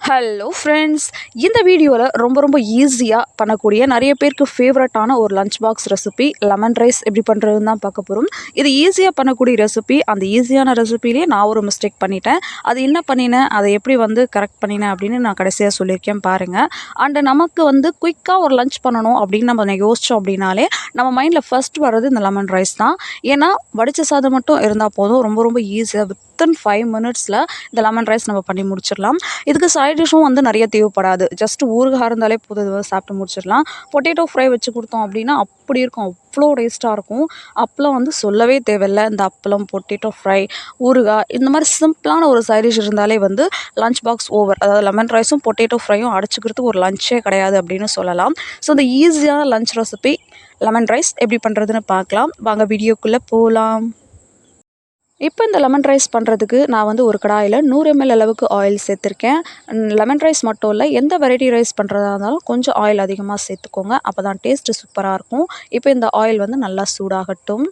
Hello friends, இந்த வீடியோவில் ரொம்ப ஈஸியாக பண்ணக்கூடிய நிறைய பேருக்கு ஃபேவரட்டான ஒரு lunch box recipe lemon rice எப்படி பண்ணுறதுன்னு தான் பார்க்க போகிறோம். இது ஈஸியாக பண்ணக்கூடிய ரெசிபி. அந்த ஈஸியான ரெசிபிலேயே நான் ஒரு மிஸ்டேக் பண்ணிட்டேன். அது என்ன பண்ணினேன், அதை எப்படி கரெக்ட் பண்ணினேன் அப்படின்னு நான் கடைசியாக சொல்லியிருக்கேன் பாருங்கள். அண்டு நமக்கு குயிக்காக ஒரு லஞ்ச் பண்ணணும் அப்படின்னு நம்ம யோசித்தோம் அப்படின்னாலே நம்ம மைண்டில் ஃபர்ஸ்ட் வர்றது இந்த லெமன் ரைஸ் தான். ஏன்னா வடித்த சாதம் மட்டும் இருந்தால் போதும், ரொம்ப ஈஸியாக வித்தின் 5 மினிட்ஸில் இந்த லெமன் ரைஸ் நம்ம பண்ணி முடிச்சிடலாம். இதுக்கு சைட் டிஷ்ஷும் நிறைய தேவைப்படாது. ஜஸ்ட் ஊறுகாய் இருந்தாலே போதும், சாப்பிட்டு முடிச்சிடலாம். பொட்டேட்டோ ஃப்ரை வச்சு கொடுத்தோம் அப்படின்னா அப்படி இருக்கும், அவ்வளோ டேஸ்ட்டாக இருக்கும். அப்பளம் சொல்லவே தேவையில்லை. இந்த அப்பளம், பொட்டேட்டோ ஃப்ரை, ஊறுகாய் இந்த மாதிரி சிம்பிளான ஒரு சைட் டிஷ் இருந்தாலே லஞ்ச் பாக்ஸ் ஓவர். அதாவது லெமன் ரைஸும் பொட்டேட்டோ ஃப்ரையும் அடிச்சுக்கிறதுக்கு ஒரு லஞ்சே கிடையாது அப்படின்னு சொல்லலாம். ஸோ இந்த ஈஸியான லஞ்ச் ரெசிபி லெமன் ரைஸ் எப்படி பண்ணுறதுன்னு பார்க்கலாம். வாங்க வீடியோக்குள்ளே போகலாம். இப்போ இந்த லெமன் ரைஸ் பண்ணுறதுக்கு நான் ஒரு கடாயில் 100 ml அளவுக்கு ஆயில் சேர்த்துருக்கேன். லெமன் ரைஸ் மட்டும் இல்லை, எந்த வெரைட்டி ரைஸ் பண்ணுறதா இருந்தாலும் கொஞ்சம் ஆயில் அதிகமாக சேர்த்துக்கோங்க. அப்போ தான் டேஸ்ட்டு சூப்பராக இருக்கும். இப்போ இந்த ஆயில் நல்லா சூடாகட்டும்.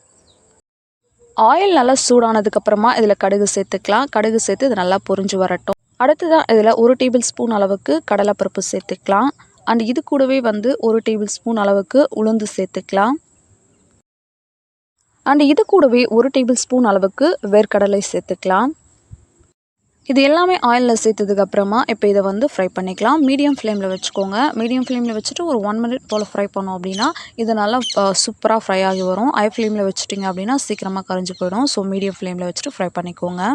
ஆயில் நல்லா சூடானதுக்கப்புறமா இதில் கடுகு சேர்த்துக்கலாம். கடுகு சேர்த்து இது நல்லா பொரிஞ்சு வரட்டும். அடுத்ததான் இதில் 1 டேபிள் ஸ்பூன் அளவுக்கு கடலைப்பருப்பு சேர்த்துக்கலாம். அண்ட் இது கூடவே 1 டேபிள் ஸ்பூன் அளவுக்கு உளுந்து சேர்த்துக்கலாம். அண்ட் இது கூடவே 1 டேபிள் ஸ்பூன் அளவுக்கு வேர்க்கடலை சேர்த்துக்கலாம். இது எல்லாமே ஆயிலில் சேர்த்ததுக்கப்புறமா இப்போ இதை ஃப்ரை பண்ணிக்கலாம். மீடியம் ஃப்ளேமில் வச்சுக்கோங்க. மீடியம் ஃப்ளேமில் வச்சுட்டு ஒரு 1 மினிட் போல் ஃப்ரை பண்ணோம் அப்படின்னா இது நல்லா சூப்பராக ஃப்ரை ஆகி வரும். ஹை ஃப்ளேமில் வச்சுட்டிங்க அப்படின்னா சீக்கிரமாக கரைஞ்சி போயிடும். ஸோ மீடியம் ஃப்ளேமில் வச்சுட்டு ஃப்ரை பண்ணிக்கோங்க.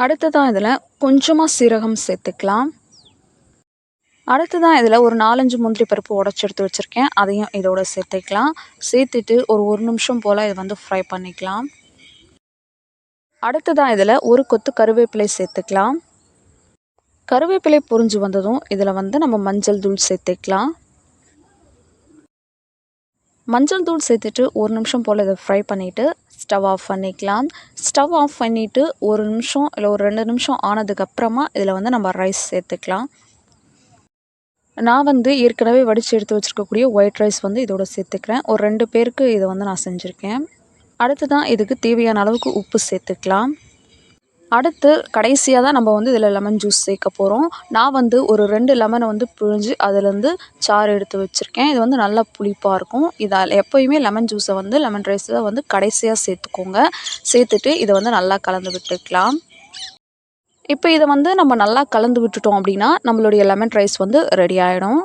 அடுத்ததான் இதில் கொஞ்சமாக சீரகம் சேர்த்துக்கலாம். அடுத்ததான் இதில் ஒரு 4-5 முந்திரி பருப்பு உடச்சி எடுத்து வச்சுருக்கேன். அதையும் இதோட சேர்த்துக்கலாம். சேர்த்துட்டு ஒரு 1 நிமிஷம் போல் இதை ஃப்ரை பண்ணிக்கலாம். அடுத்ததான் இதில் ஒரு கொத்து கருவேப்பிலை சேர்த்துக்கலாம். கருவேப்பிலை பொரிஞ்சு வந்ததும் இதில் நம்ம மஞ்சள் தூள் சேர்த்துக்கலாம். மஞ்சள் தூள் சேர்த்துட்டு 1 நிமிஷம் போல் இதை ஃப்ரை பண்ணிவிட்டு ஸ்டவ் ஆஃப் பண்ணிக்கலாம். ஸ்டவ் ஆஃப் பண்ணிவிட்டு 1 நிமிஷம் இல்லை ஒரு 2 நிமிஷம் ஆனதுக்கப்புறமா இதில் நம்ம ரைஸ் சேர்த்துக்கலாம். நான் ஏற்கனவே வடித்து எடுத்து வச்சுருக்கக்கூடிய ஒயிட் ரைஸ் இதோட சேர்த்துக்கிறேன். ஒரு 2 பேருக்கு இதை நான் செஞ்சுருக்கேன். அடுத்து தான் இதுக்கு தேவையான அளவுக்கு உப்பு சேர்த்துக்கலாம். அடுத்து கடைசியாக தான் நம்ம இதில் லெமன் ஜூஸ் சேர்க்க போகிறோம். நான் ஒரு 2 லெமனை பிழிஞ்சு அதுலேருந்து சாறு எடுத்து வச்சுருக்கேன். இது நல்லா புளிப்பாக இருக்கும். இதால் எப்போயுமே லெமன் ஜூஸை லெமன் ரைஸை கடைசியாக சேர்த்துக்கோங்க. சேர்த்துட்டு இதை நல்லா கலந்து விட்டுக்கலாம். இப்போ இதை நம்ம நல்லா கலந்து விட்டுட்டோம் அப்படின்னா நம்மளுடைய லெமன் ரைஸ் ரெடி ஆகிடும்.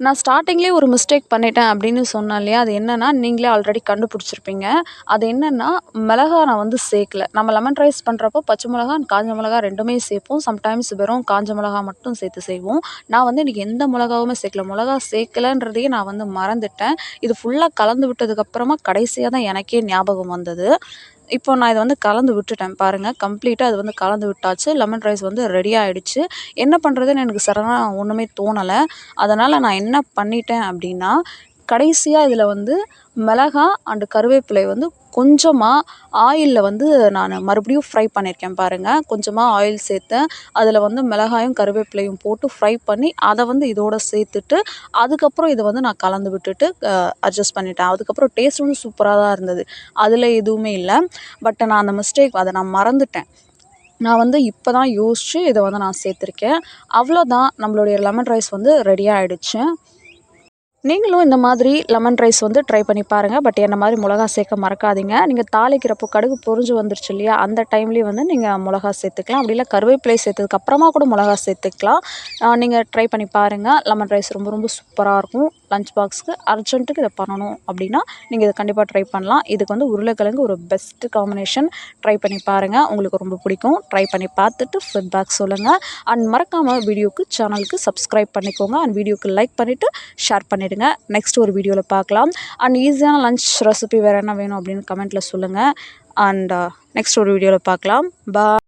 நான் ஸ்டார்டிங்லேயே ஒரு மிஸ்டேக் பண்ணிட்டேன் அப்படின்னு சொன்னேன் இல்லையா, அது என்னென்னா நீங்களே ஆல்ரெடி கண்டுபிடிச்சிருப்பீங்க. அது என்னென்னா மிளகா நான் சேர்க்கல. நம்ம லெமன் ரைஸ் பண்ணுறப்போ பச்சை மிளகா காஞ்ச மிளகா 2மே சேர்ப்போம். சம்டைம்ஸ் வெறும் காஞ்ச மிளகா மட்டும் சேர்த்து செய்வோம். நான் இன்றைக்கி எந்த மிளகாவுமே சேர்க்கல. மிளகா சேர்க்கலன்றதையே நான் மறந்துட்டேன். இது ஃபுல்லாக கலந்து விட்டதுக்கப்புறமா கடைசியாக தான் எனக்கே ஞாபகம் வந்தது. இப்போ நான் இதை கலந்து விட்டுட்டேன் பாருங்கள். கம்ப்ளீட்டாக அது கலந்து விட்டாச்சு. லெமன் ரைஸ் ரெடி ஆகிடுச்சு. என்ன பண்ணுறதுன்னு எனக்கு சடனாக ஒன்றுமே தோணலை. அதனால் நான் என்ன பண்ணிட்டேன் அப்படின்னா, கடைசியாக இதில் மிளகா அண்டு கருவேப்பிலை கொஞ்சமாக ஆயிலில் நான் மறுபடியும் ஃப்ரை பண்ணியிருக்கேன் பாருங்கள். கொஞ்சமாக ஆயில் சேர்த்தேன். அதில் மிளகாயும் கருவேப்பிலையும் போட்டு ஃப்ரை பண்ணி அதை இதோடு சேர்த்துட்டு அதுக்கப்புறம் இதை நான் கலந்து விட்டுட்டு அட்ஜஸ்ட் பண்ணிட்டேன். அதுக்கப்புறம் டேஸ்ட் சூப்பராக தான் இருந்தது. அதில் எதுவுமே இல்லை. பட் நான் அந்த மிஸ்டேக் அதை நான் மறந்துட்டேன். நான் இப்போ தான் யோசித்து இதை நான் சேர்த்துருக்கேன். அவ்வளோதான், நம்மளுடைய லெமன் ரைஸ் ரெடி ஆகிடுச்சு. நீங்களும் இந்த மாதிரி லெமன் ரைஸ் ட்ரை பண்ணி பாருங்கள். பட் என்ன மாதிரி மிளகா சேர்க்க மறக்காதீங்க. நீங்கள் தாளிக்கிறப்போ கடுகு பொரிஞ்சு வந்துருச்சு இல்லையா, அந்த டைம்லேயே நீங்கள் மிளகா சேர்த்துக்கலாம். அப்படி இல்லை கருவேப்பிலை சேர்த்ததுக்கப்புறமா கூட மிளகா சேர்த்துக்கலாம். நீங்கள் ட்ரை பண்ணி பாருங்கள். லெமன் ரைஸ் ரொம்ப சூப்பராக இருக்கும். லஞ்ச் பாக்ஸுக்கு அர்ஜென்ட்டுக்கு இதை பண்ணணும் அப்படின்னா நீங்கள் இதை கண்டிப்பாக ட்ரை பண்ணலாம். இதுக்கு உருளைக்கிழங்கு ஒரு பெஸ்ட்டு காம்பினேஷன். ட்ரை பண்ணி பாருங்கள், உங்களுக்கு ரொம்ப பிடிக்கும். ட்ரை பண்ணி பார்த்துட்டு ஃபீட்பேக் சொல்லுங்கள். அண்ட் மறக்காமல் சேனலுக்கு சப்ஸ்கிரைப் பண்ணிக்கோங்க. அண்ட் வீடியோக்கு லைக் பண்ணிவிட்டு ஷேர் பண்ணிவிடுங்க. நெக்ஸ்ட் ஒரு வீடியோவில் பார்க்கலாம். அண்ட் ஈஸியான லஞ்ச் ரெசிபி வேறு என்ன வேணும் அப்படின்னு கமெண்ட்டில் சொல்லுங்கள். அண்ட் நெக்ஸ்ட் ஒரு வீடியோவில் பார்க்கலாம். பாய்.